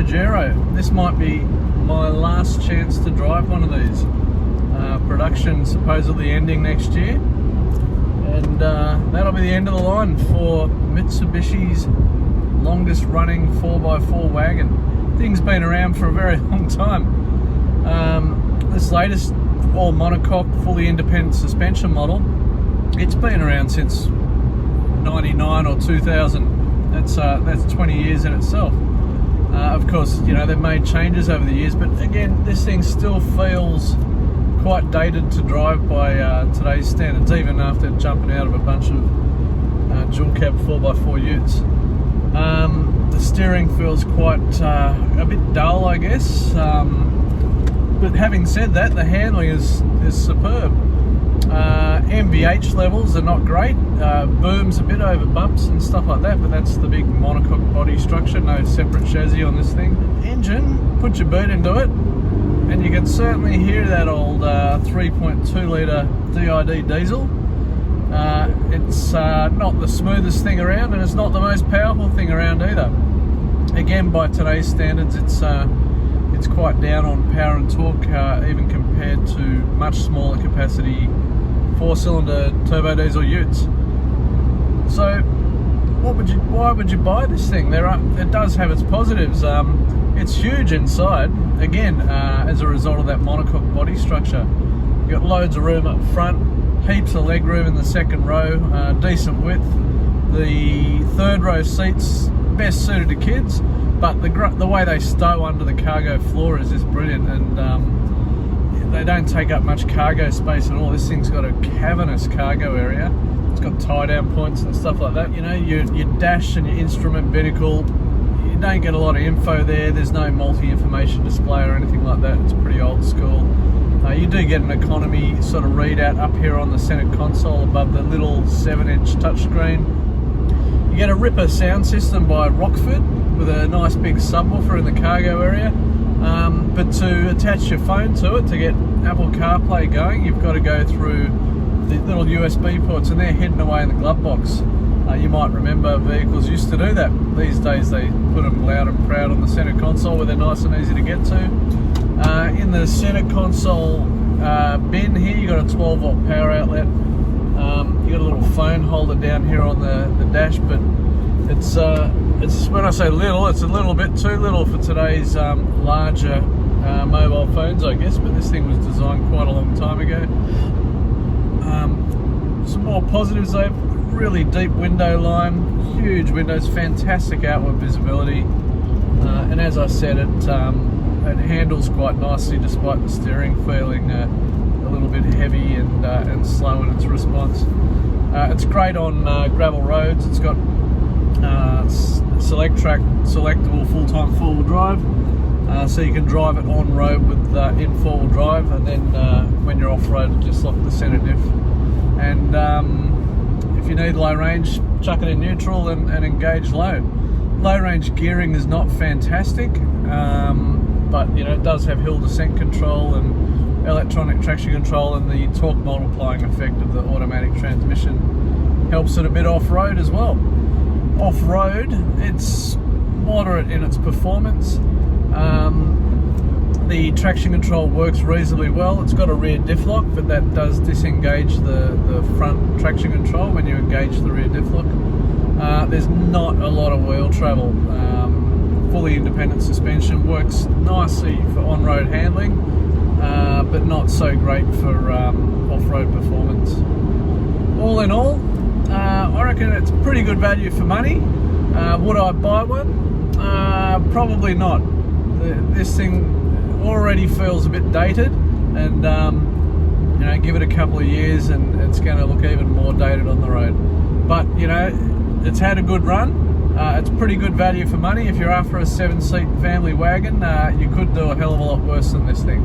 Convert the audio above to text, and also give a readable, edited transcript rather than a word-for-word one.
Pajero. This might be my last chance to drive one of these. Production supposedly ending next year, and that'll be the end of the line for Mitsubishi's longest running 4x4 wagon. Thing's been around for a very long time. This latest all monocoque fully independent suspension model, it's been around since 99 or 2000. That's 20 years in itself. Of course, you know, they've made changes over the years, but again, this thing still feels quite dated to drive by today's standards, even after jumping out of a bunch of dual cab 4x4 utes. The steering feels quite a bit dull, I guess, but having said that, the handling is superb. MVH levels are not great, booms a bit over bumps and stuff like that, but that's the big monocoque body structure, no separate chassis on this thing. Engine, put your boot into it, and you can certainly hear that old 3.2 litre DID diesel. It's not the smoothest thing around, and it's not the most powerful thing around either. Again, by today's standards, it's quite down on power and torque, even compared to much smaller capacity 4-cylinder turbo diesel utes. So, why would you buy this thing? It does have its positives. It's huge inside, again, as a result of that monocoque body structure. You've got loads of room up front, heaps of leg room in the second row, decent width. The third row seats, best suited to kids, but the way they stow under the cargo floor is just brilliant, and they don't take up much cargo space at all. This thing's got a cavernous cargo area. It's got tie-down points and stuff like that. You know, your dash and your instrument binnacle, you don't get a lot of info there. There's no multi-information display or anything like that. It's pretty old school. You do get an economy sort of readout up here on the center console above the little 7-inch touchscreen. You get a ripper sound system by Rockford with a nice big subwoofer in the cargo area. But to attach your phone to it, to get Apple CarPlay going, you've got to go through the little USB ports, and they're hidden away in the glove box. You might remember vehicles used to do that. These days they put them loud and proud on the center console where they're nice and easy to get to. In the center console bin here, you've got a 12-volt power outlet. You've got a little phone holder down here on the dash, but it's when I say little, it's a little bit too little for today's larger mobile phones, I guess, but this thing was designed quite a long time ago. Some more positives though: really deep window line, huge windows, fantastic outward visibility, and as I said, it handles quite nicely despite the steering feeling a little bit heavy and slow in its response. It's great on gravel roads. It's got select track selectable full-time four-wheel drive, so you can drive it on road with in four-wheel drive, and then when you're off-road, just lock the centre diff. And if you need low range, chuck it in neutral and engage low. Low range gearing is not fantastic, but you know, it does have hill descent control and electronic traction control, and the torque multiplying effect of the automatic transmission helps it a bit off-road as well. Off-road, it's moderate in its performance. The traction control works reasonably well. It's got a rear diff lock, but that does disengage the front traction control when you engage the rear diff lock. There's not a lot of wheel travel. Fully independent suspension works nicely for on-road handling, but not so great for off-road performance. All in all, I reckon it's pretty good value for money. Would I buy one? Probably not. This thing already feels a bit dated, and you know, give it a couple of years and it's going to look even more dated on the road. But you know, it's had a good run. It's pretty good value for money. If you're after a 7-seat family wagon, you could do a hell of a lot worse than this thing.